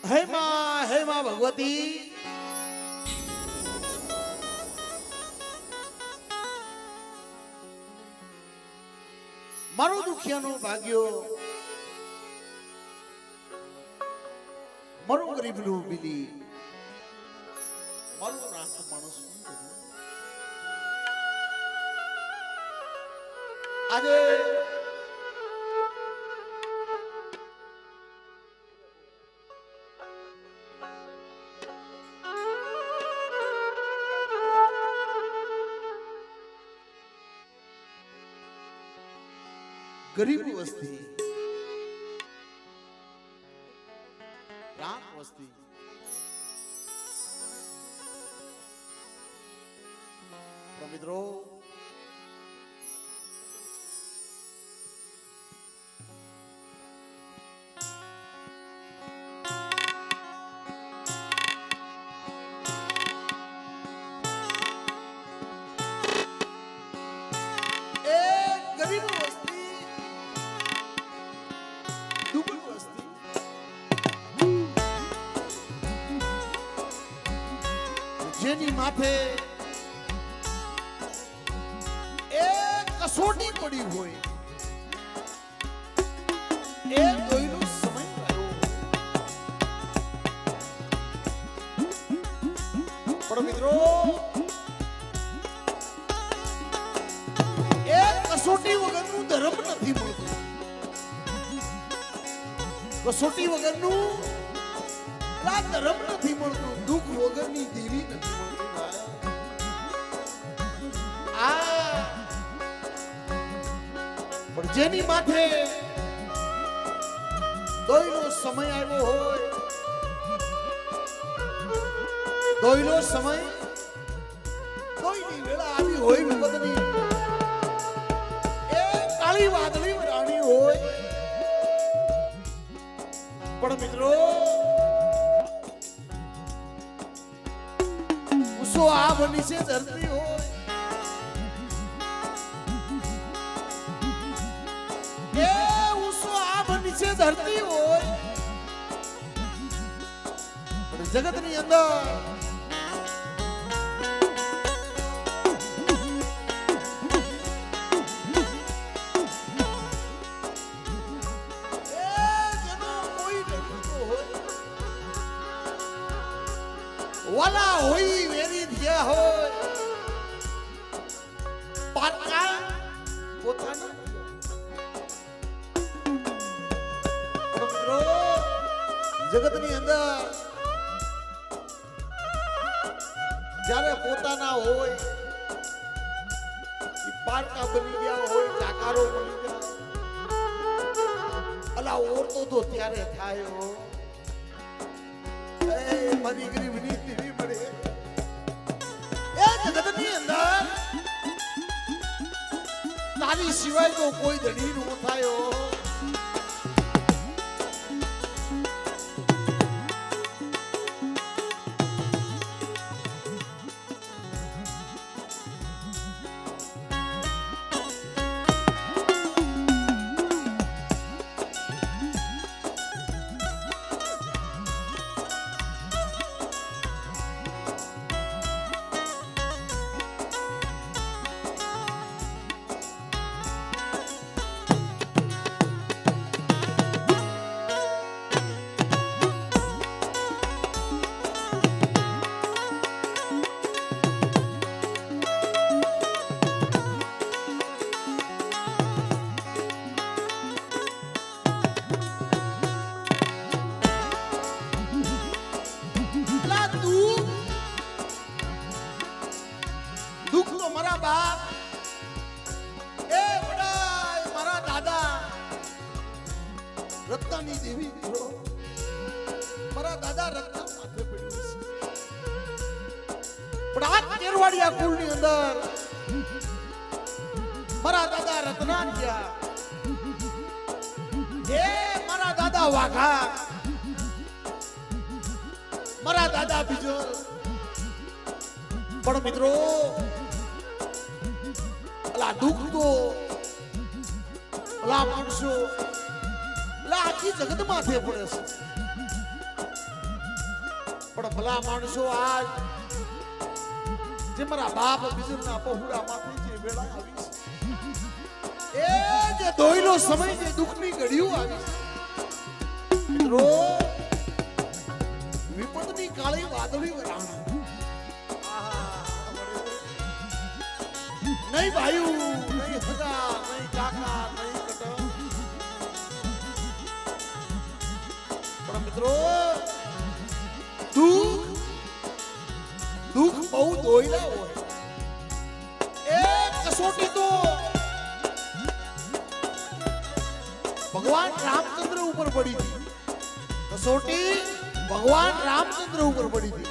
હે માં ભગવતી મારો દુખિયાનો ભાગ્યો મારું ગરીબનું બિલી મારું રાખ માણસ આજે गरीब वस्ती राम वस्ती तो मित्रों गरीब वस्ती જેની માથે એક કસોટી પડી હોય એ દોઈનો સમય આવ્યો પણ મિત્રો એ કસોટી વગરનું ધર્મ નથી મળતું કસોટી વગરનું ધર્મ નથી મળતું દુઃખ વગરની દેવી નથી મળતી પણ જેની માથે દોઈનો સમય આવ્યો હોય દોઈનો સમય દોઈની વેળા આવી હોય વિપદની એ કાળી વાદળી રાણી હોય પણ મિત્રો ઉસો આ બની છે ધરતી હોય એ ઉસો આ બની છે ધરતી હોય પણ જગતની અંદર વાલા હોય વેરી થયા હોય પાકા પોતાના મિત્રો જગતની અંદર જ્યારે પોતાના હોય એ પારકા બની ગયા હોય જાકારો બની ગયા અલા ઓરતો તો ત્યારે થાય હો મારી ગરીબની દેવી મળે એ જગતની અંદર તારી સિવાય તો કોઈ ધણી નો થાયો રત્નાની દેવી દીકરો મારા દાદા રત્ના માથે પડ્યું છે પણ આ કેરવાડિયા કુળની અંદર મારા દાદા રત્ના ગયા એ મારા દાદા વાઘા મારા દાદા બીજો પણ મિત્રો અલા દુઃખ તો અલા માણસો આખી જગત માથે પડે છે પણ ભલા માણસો આજ જે મારા બાપ બીજના પહોળા માંથી જે વેળા આવી છે એ જે દોયલો સમય જે દુઃખની ઘડીઓ આવી છે મિત્રો વિપતની કાળી વાદળી વરાણા નહીં ભાઈ નહીં હગા નહીં કાકા નહીં કટા પણ મિત્રો દુઃખ બહુ દોયલા હોય એ કસોટી તો ભગવાન રામચંદ્ર ઉપર પડી હતી કસોટી ભગવાન રામચંદ્ર ઉપર પડી હતી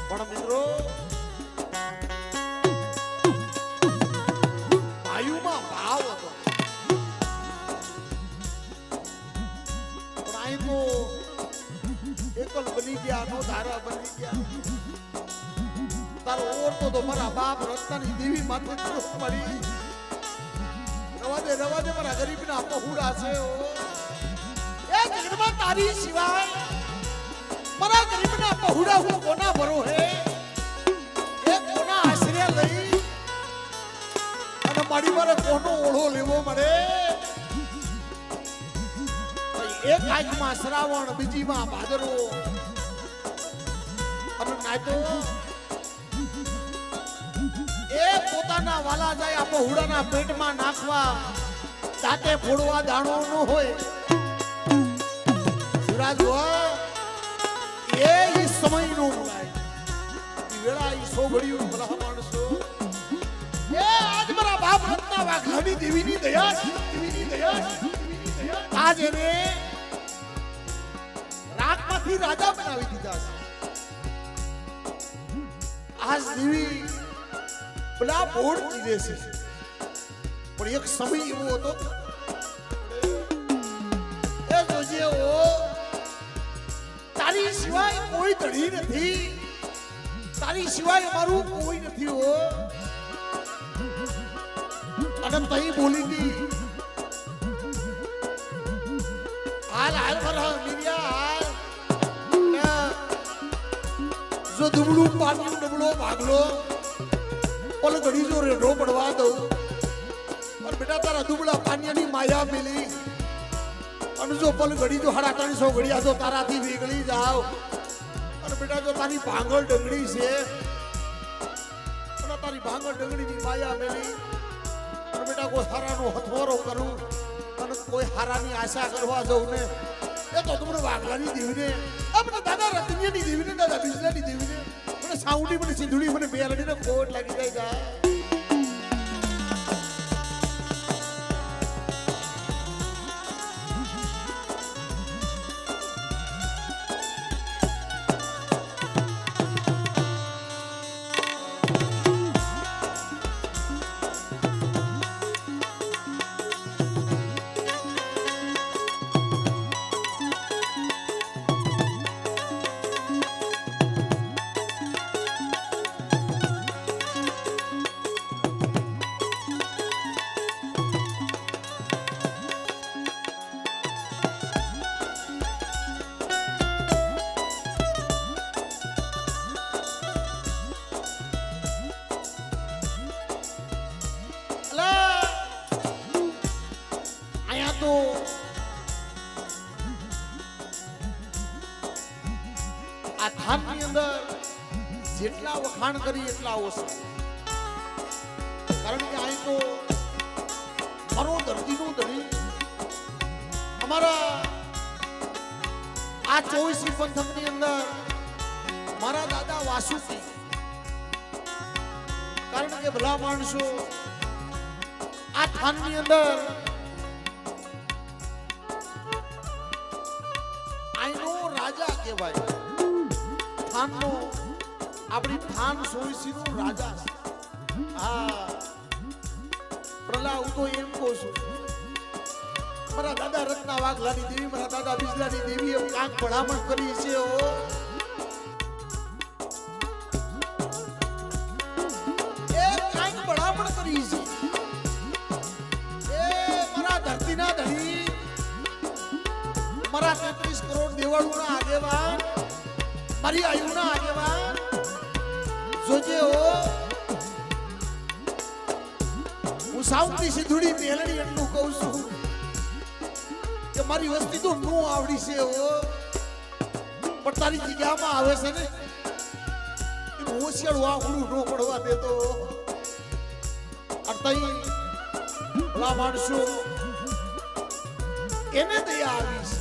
પણ મિત્રો ભાઈઓમાં ભાવ હતો પણ અહીં તો એકલ બની ગયા નો ધારા બની ગયા તારો ઓરતો તો મારા બાપ રસ્તાની દેવી માથે મારી રવા દે મારા ગરીબના પહોળા છે એ જગતમાં તારી સિવાય મારા ગરીબના પહોળા હું કોના ભરો હે એ કોના આશ્રય લઈ અને મારી મારે કોનો ઓળો લેવો મળે એક આંખમાં શ્રાવણ બીજીમાં ભાદરવો અને નાતો એ પોતાના વાલા જાય આ પહોળાના પેટમાં નાખવા દાંતે ફોડવા દાણો ન હોય સુરાજ એ સમય નો બોલાય વેળા ઈ સોગડિયું ભલા માણસો એ આજ મારા બાપ રત્ના વાઘાની દેવીની દયા આજ એને રાખમાંથી રાજા બનાવી દીધા છે આજ દેવી બલા બોર્ડ જીવે છે પણ એક સમય એવો હતો એ જોજે તારી સિવાય કોઈ ધણી નથી તારી સિવાય અમારું કોઈ નથી હો અને તઈ બોલી હતી હાલ ફરહ મિરિયા જો દુબળું પાણી ડબલો ભાગલો ઓલ ઘડી જો રેડો પડવા દઉં અને બેટા તારા દુબળા પાણીની માયા મિલી અને જો પલ ઘડી જો 350 ઘડિયા જો તારાથી વેગળી જાવ અને બેટા જો તારી ભાંગળ ડંગડી છે અને તારી ભાંગળ ડંગડીની માયા મિલી અને બેટા કોઈ હારાનો હથવારો કરું અને કોઈ હારાની આશા કરવા જઉં ને એ તો તમને વાઘલાની દેવીને આપણે દાદા રતનિયાની દેવીને દાદા બિજલાની દેવીને મને સાઉન્ડી મને સિંધુડી મને બેલડીને કોટ લાગી જાય તો આ થાનની અંદર જેટલા વખાણ કરી એટલા ઓછા કારણ કે અહીં તો મારો દર્દીનો ધણી અમારા આ 24 પંથકની અંદર મારા દાદા વાસુકી કારણ કે ભલા માણસો આ થાનની અંદર રાજા કહેવાય થાનનો આપણી થાન સોયસીનો રાજા છે હા પ્રલા હું તો એમ કહું છું મારા દાદા રત્ના વાઘલાની દેવી મારા દાદા બિજલાની દેવી એમ કાંક ભલામણ કરી છે એ કાંક ભલામણ કરી છે એ મારા ધરતીના ધણી મારા 33 કરોડ દેવાળુના આગેવાન મારી આયુના આગેવાન જોજે હો હું સાઉન્ડની સિધુડી મેલડી એટલું કહું છું કે મારી વસ્તી તો નો આવડી છે હો પણ તારી જગ્યામાં આવે છે ને એનું હોશિયાર વાહુડું નો પડવા દેતો અર્થઈ ભલા માણસો એને દયા આવી છે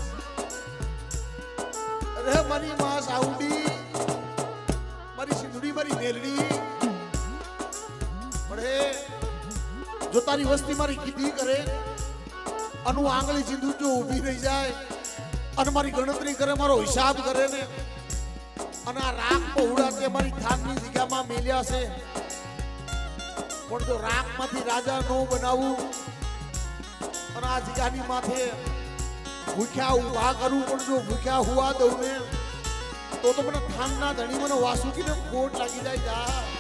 અરે મારી માં સાઉડી મારી સિંધુડી મારી મેલડી પણ જો તારી વસ્તી મારી કીધી કરે અનુ આંગળી સિંધુ જો ઊભી રહી જાય અને મારી ગણતરી કરે મારો હિસાબ કરે ને અને આ રાખ પહોળા તે મારી થાનની જગ્યામાં મેલ્યા છે પણ જો રાખમાંથી રાજા નો બનાવું અને આ જગ્યાની માથે ભૂખ્યા ઉભા કરું પણ જો ભૂખ્યા હુવા દઉં ને તો મને થાનના ધણી મને વાસુકીને ખોટ લાગી જાય જા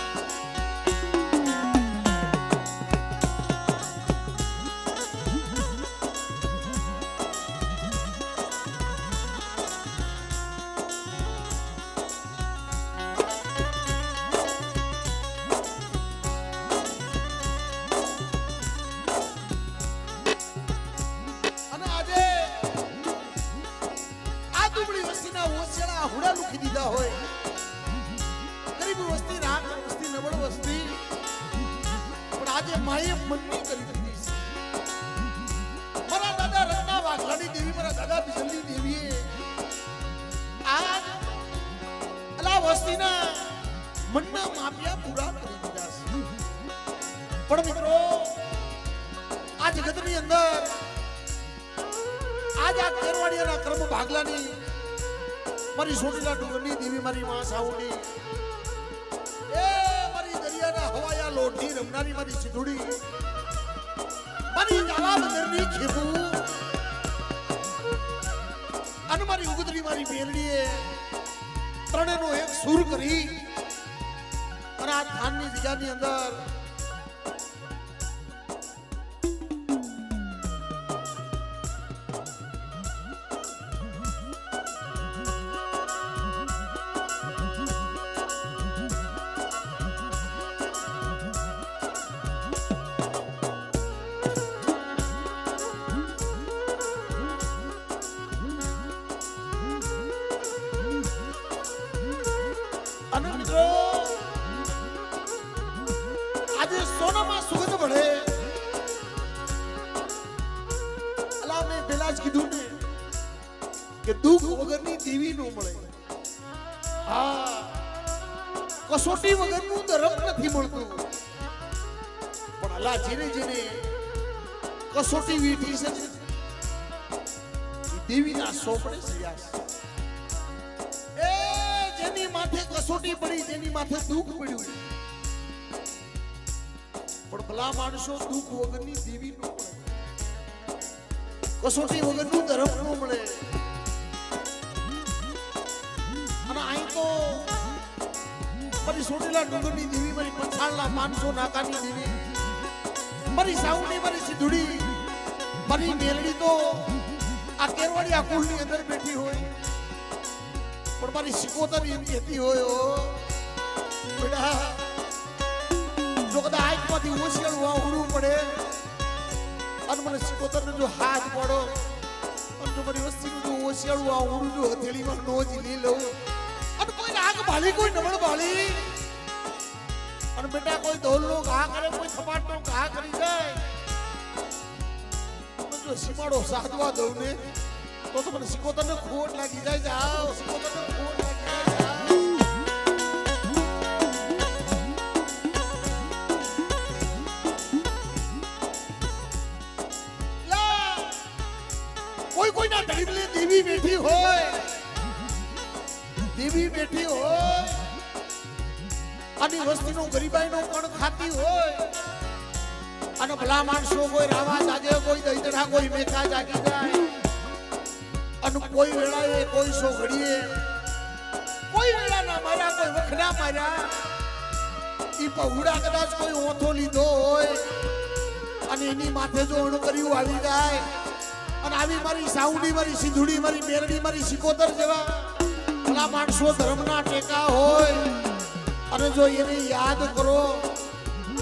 મનના માપિયા પૂરા કરી દીધા છે પણ મિત્રો આ જગતની અંદર આજ આ કેરવાડિયાના કર્મ ભાગલાની મારી સોટીલા ડુંગરની દેવી મારી માં સાઉડી એ મારી દરિયાના હવાયા લોટની રમનારી મારી સિંધુડી મારી જાલાબંદરની ખેપુ અને મારી ઉગદરી મારી મેલડીએ ત્રણેયનો એક સુર કરી અને આ થાનની જગ્યાની અંદર આજે સોનામાં સુગંધ મળે અલા મેં પેલા જ કીધું ને કે દુઃખ વગરની દેવી નો મળે હા કસોટી વગરનું ધર્મ નથી મળતું પણ અલા જેને જેને કસોટી વીઠી છે દેવીના સોપડે સયા એ જેની માથે કસોટી પડી જેની માથે દુઃખ પડ્યું પણ ભલા માણસો દુઃખ વગરની દેવી નો મળે કસોટી વગરનું ધર્મ નો મળે અને અહીં તો મારી સોટેલા ડુંગરની દેવી મારી પંચાળના 500 નાકાની દેવી મારી સાઉડી મારી સિંધુડી મારી મેલડી તો આ કેરવાડિયા કુળની અંદર બેઠી હોય પણ મારી સિકોતર એમ કહેતી હોય બેટા જો કદાચ આંખમાંથી ઓછિયાળું વાવડવું પડે અને મને સિકોતરને જો હાથ પડો અને જો મારી વસ્તીનું જો ઓછિયાળું વાવડું જો હથેળીમાં નો જ લઈ લઉં અને કોઈ આગ ભાળી કોઈ નમણ ભાળી અને બેટા કોઈ ધોલનો ઘા કરે કોઈ થપાટનો ઘા કરી જાય જો સીમાડો સાધવા દઉં ને તો મને સિકોતરને ખોટ લાગી જાય જાઓ સિકોતરને ખોટ લાગી જાય કોઈ કોઈના ઢગલે દેવી બેઠી હોય અને વસ્તીનો ગરીબાઈનો પણ ખાતી હોય અને ભલા માણસો કોઈ રાવા જાગે કોઈ દહીદડા કોઈ મેકા જાગી જાય અને કોઈ વેળાએ કોઈ સો ઘડીએ કોઈ વેળાના માર્યા કોઈ વખના માર્યા ઈ પहुડા કદાચ કોઈ ઓથો લીધો હોય અને એની માથે જો અણકર્યું આવી જાય અને આવી મારી સાઉડી મારી સિંધુડી મારી મેરડી મારી સિકોતર જેવા ભલા માણસો ધર્મના ટેકા હોય અને જો એને યાદ કરો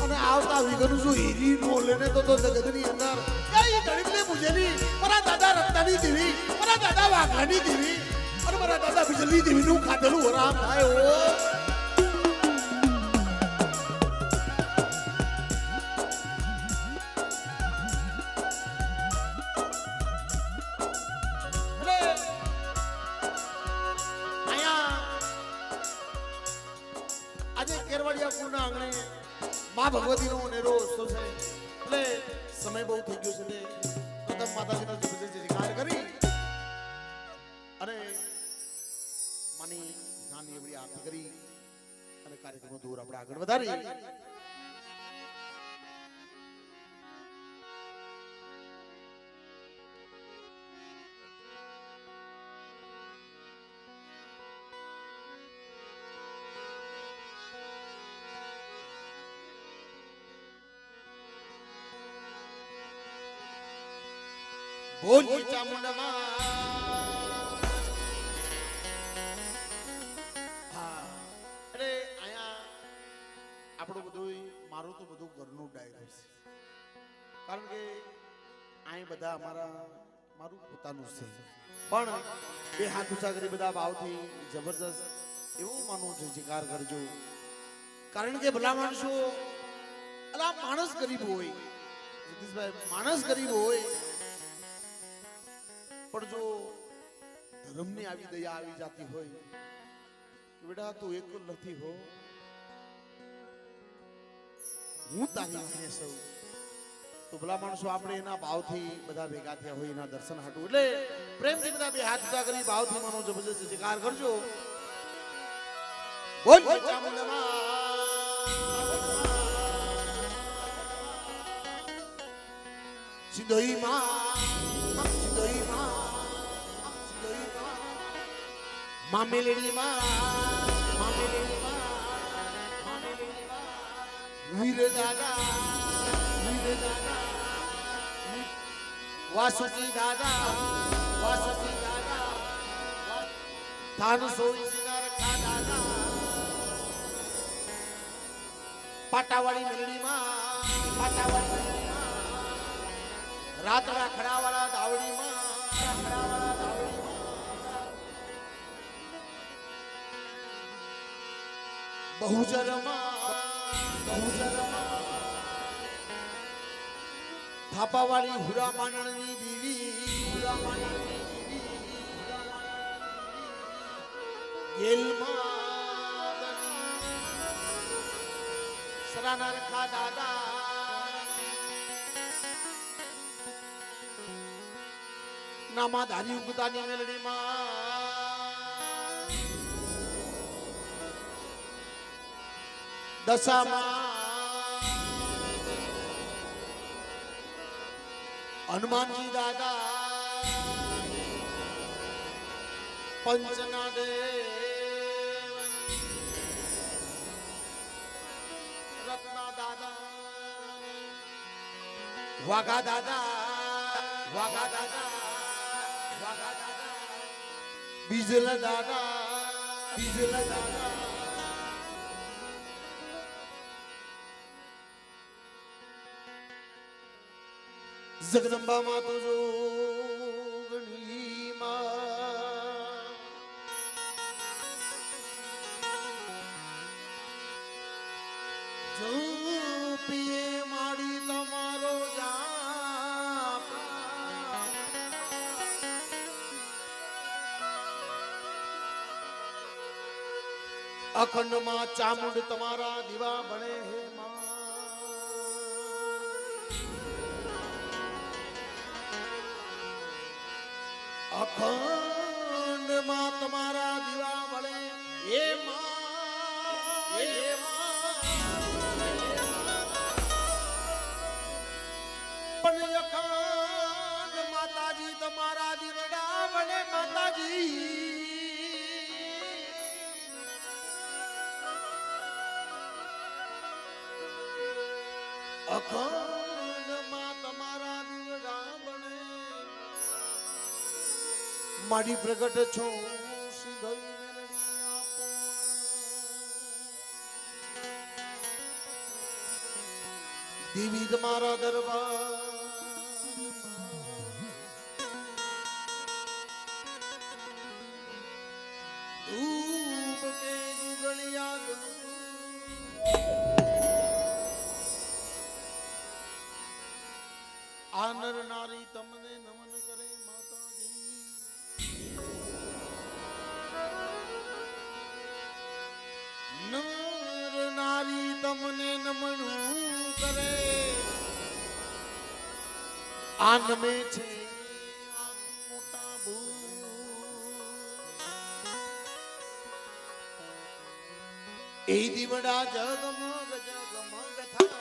અને આવતા વિઘન જો હીરી નો લેને તો જગતની અંદર કઈ ગરીબને પૂજેલી મારા દાદા રત્નાની દેવી મારા દાદા વાઘાની દેવી અને મારા દાદા બિજલી દેવીનું ખાધેલું હરામ થાય ઓ માં ભગવતીનો નેરો ઉત્સવ છે એટલે સમય બહુ થઈ ગયો છે પ્રથમ માતાજીનો જયકાર કરી અને માની નાની એવડી આરતી કરી અને કાર્યક્રમનો દૂર આપણે આગળ વધારી બોલી ચામુંડમાં હા અરે આયા આપણું બધું મારું તો બધું ઘરનું ડાયરો છે કારણ કે અહીં બધા મારું પોતાનું છે પણ બે હાથ ઊંચા કરી બધા ભાવથી જબરજસ્ત એવું માનવું છે જયકાર કરજો કારણ કે ભલા માણસો અલા માણસ ગરીબ હોય જગદીશભાઈ માણસ ગરીબ હોય પણ જો ધર્મની આવી દયા આવી જાતી હોય કે બેટા તું એક નથી હો હું તારી વાહે સૌ તો ભલા માણસો આપણે એના ભાવથી બધા ભેગા થયા હોય એના દર્શન હાટું એટલે પ્રેમથી બધા બે હાથ ઊંચા કરી ભાવથી મનો જબરજસ્ત જયકાર કરજો બોલ ચામુંડમાં સિંધોઈ માં સિંધોઈ માં મામેલેડી માં વીર દાદા વાસુકી દાદા થાન સોઈ સિંગાર ખા દાદા પાટાવાળી મેલડી માં રાતડા ખડાવાળા દાવડી માં બહુજરમાં થાપાવાળી હુરા માંડણની દેવી ગેલમાં સરાના રખા દાદા નામા ધારી ઉગતાની મેલડીમાં દશામાં હનુમાનજી દાદા પંચના દેવ રત્ના દાદા વાઘા દાદા બીજલા દાદા જગદંબા માં તો જોગણી માં જો પીએ માડી તમારો જાપ અખંડ માં ચામુંડ તમારા દીવા બને હે માં અખંડ માં તમારા દીવા બળે એ પણ અખંડ માતાજી તમારા દીવડા બળે માતાજી અખંડ માં તમારા દીવડા બળે મારી પ્રગટ છો સીધઈ મેલડી આપો દેવી તમારા દરબાર ધૂપ કે ગુગળિયા આ નર નારી તમને નમન કરે માતાજી નર નારી તમને નમણું કરે આ નમે છે આ મોટા ભૂ એ દીવડા જગમગ જગમગ થાય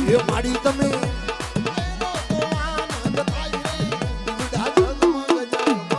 એ માડી તમે એનો તો આનંદ થાય રે દીવડા જગમગ જગમગ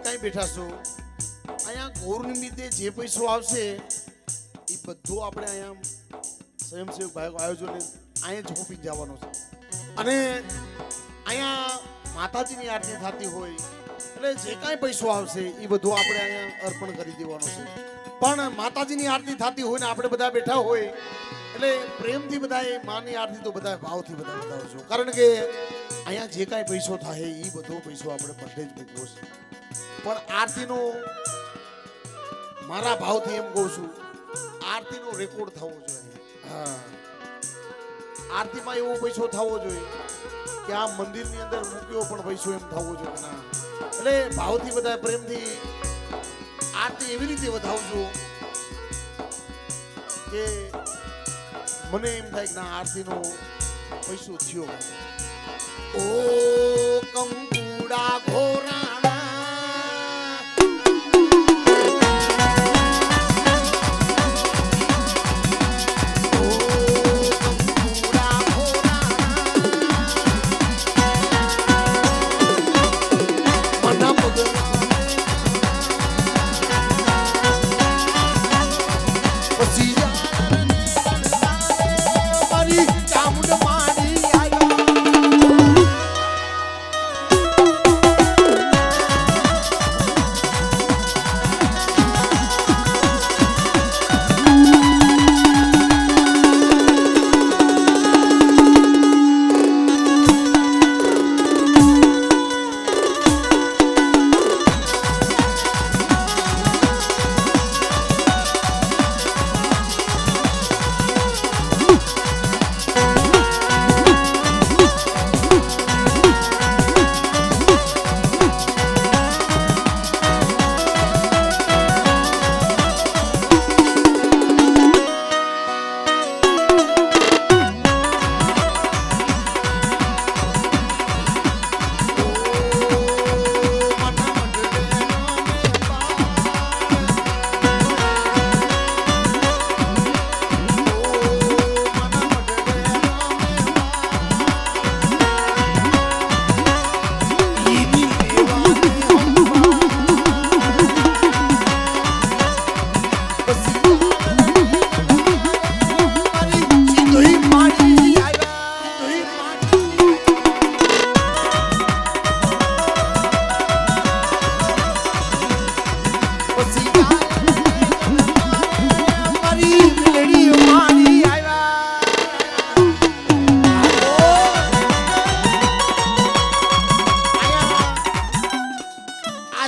થાય બેઠા છો અહીંયા ગૌર નિમિત્તે જે પૈસો આવશે એ બધું આપણે અહીંયા સ્વયંસેવક ભાઈઓ આયોજન અહીંયા જ હોપી જવાનો છે અને અહીંયા માતાજીની આરતી થતી હોય એટલે જે કાંઈ પૈસો આવશે એ બધું આપણે અહીંયા અર્પણ કરી દેવાનો છે પણ માતાજીની આરતી થતી હોય ને આપણે બધા બેઠા હોય એટલે પ્રેમથી બધા માની આરતી તો બધા ભાવથી બધા બતાવજો કારણ કે અહીંયા જે કાંઈ પૈસો થાય એ બધો પૈસો આપણે બધે જ મૂકવો છે પણ આરતીનો મારા ભાવથી એમ કહું છું આરતીનો રેકોર્ડ થવો જોઈએ હા આરતીમાં એવો પૈસો થવો જોઈએ કે આ મંદિરની અંદર મૂક્યો પણ પૈસો એમ થવો જોઈએ ના એટલે ભાવથી બધા પ્રેમથી આરતી એવી રીતે વધાવજો કે મને એમ થાય કે ના આરતીનો પૈસો થયો ઓ કંકુડા ઘોરાણા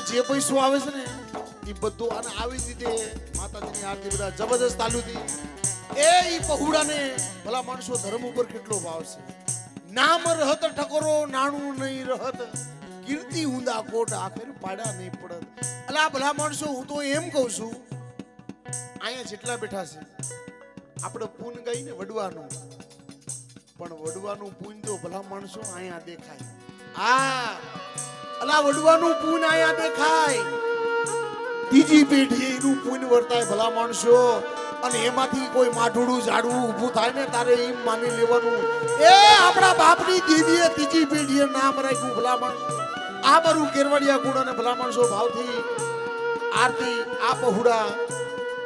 જે પૈસો આવે છે ને એ બધું અને આવી રીતે માતાજીની આરતી બધા જબરદસ્ત તાલુથી એ પહુડાને ભલા માણસો ધર્મ ઉપર કેટલો ભાવ છે નામ રહત ઠકોરો નાણું નહીં રહત કીર્તિ ઊંદા કોટ આખર પાડા નહીં પડત અલા ભલા માણસો હું તો એમ કહું છું અહીંયા જેટલા બેઠા છે આપણે પૂન ગઈને વડવાનું પણ વડવાનું પૂન તો ભલા માણસો અહીંયા દેખાય આ અલા વડવાનું પૂન આયા દેખાય ત્રીજી પેઢી એનું પૂન વર્તાય ભલા માણસો અને એમાંથી કોઈ માઢુડું ઝાડવું ઊભું થાય ને તારે એમ માની લેવાનું એ આપણા બાપની દીદીએ ત્રીજી પેઢીએ નામ રાખ્યું ભલા માણસો આ બરું કેરવાડિયા ગુણ અને ભલા માણસો ભાવથી આરતી આ પહુડા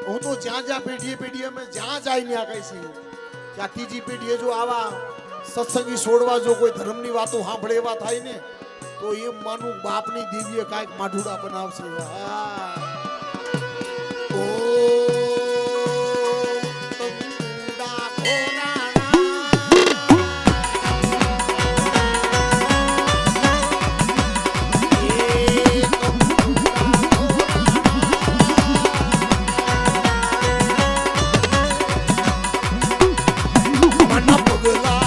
હું તો જ્યાં જ્યાં પેઢીએ અમે જ્યાં જાય ત્યાં કઈ છે કે આ ત્રીજી પેઢીએ જો આવા સત્સંગી છોડવા જો કોઈ ધર્મની વાતો સાંભળે એવા થાય ને તો એમ માનું બાપની દિવ્ય કાંઈક માઢુડા બનાવશે ઓ કંકુડા ઘોરાણા મન પગલા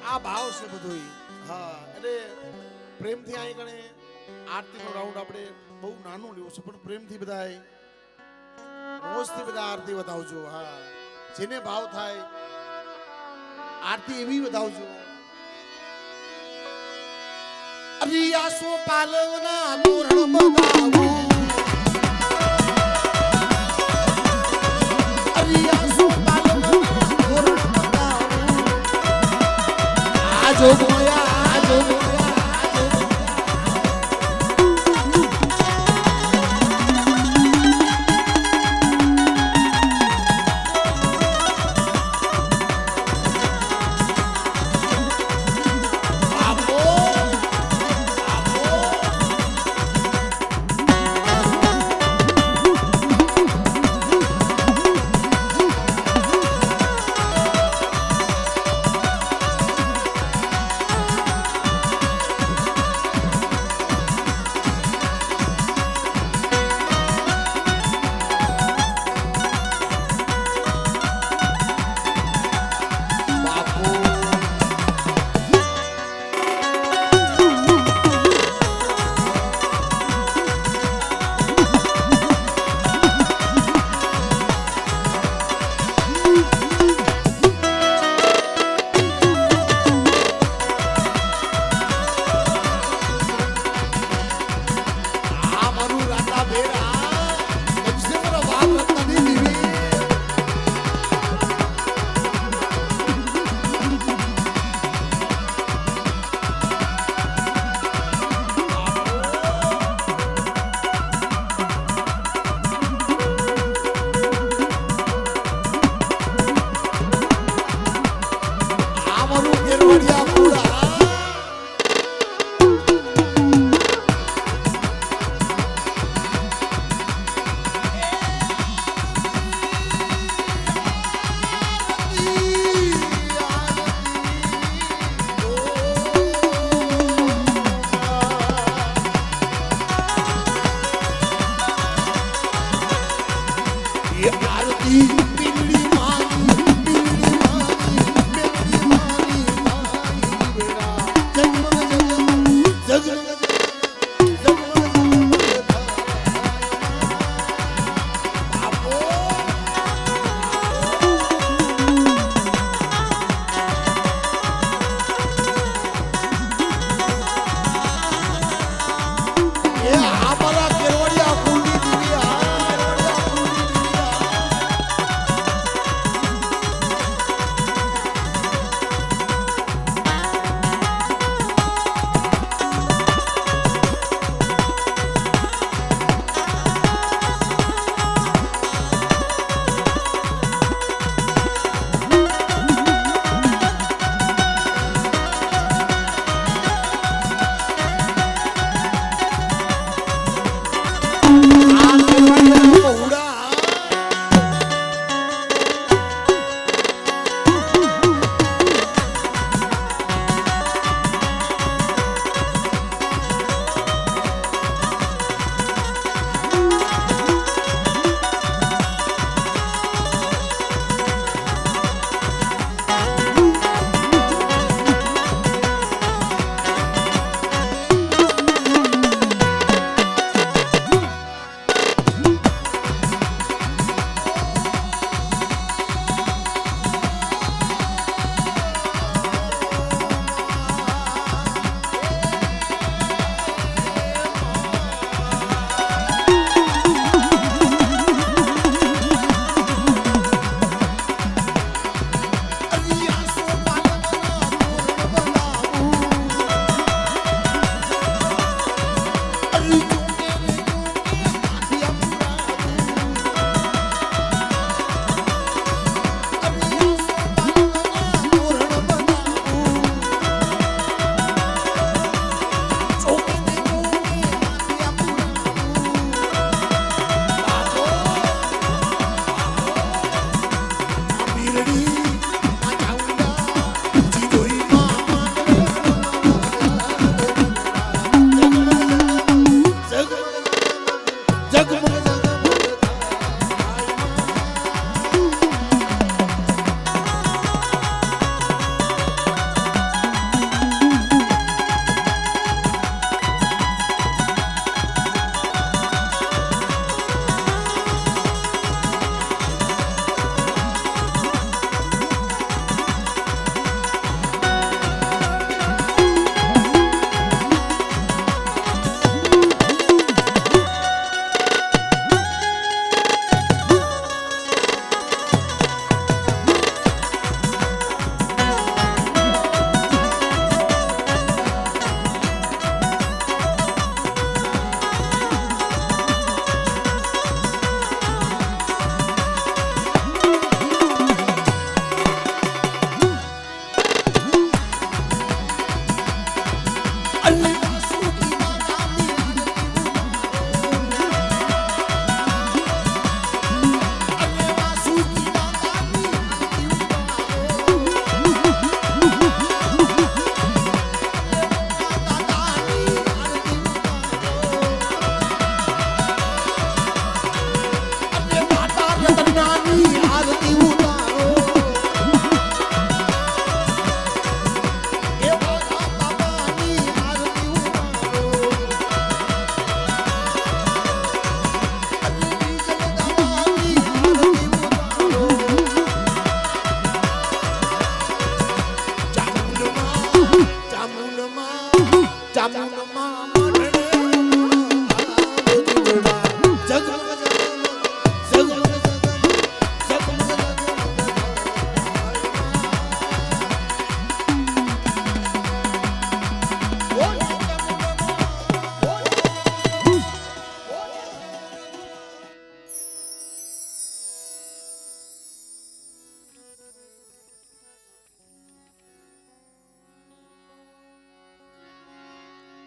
આ ભાવ છે બધું હા એટલે પ્રેમથી અહીં કણે આરતીનો રાઉન્ડ આપણે બહુ નાનું લેવું છે પણ પ્રેમથી બધાય મોજથી બધા આરતી વધાવજો હા જેને ભાવ થાય આરતી એવી વધાવજો અરિયાસો પાલવના તોરણ બગાવું મારી મીંડળી મારી મીંડળી મારી મીંડળી મારી મારી બેડા જગમગ જગમગ જગમગ બાપો એ આ મારા કેરવડિયા કુલની દીવી આ કેરવડિયા કુલની દીવી આ આ કેરવડિયા બહુડા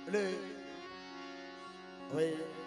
એટલે હવે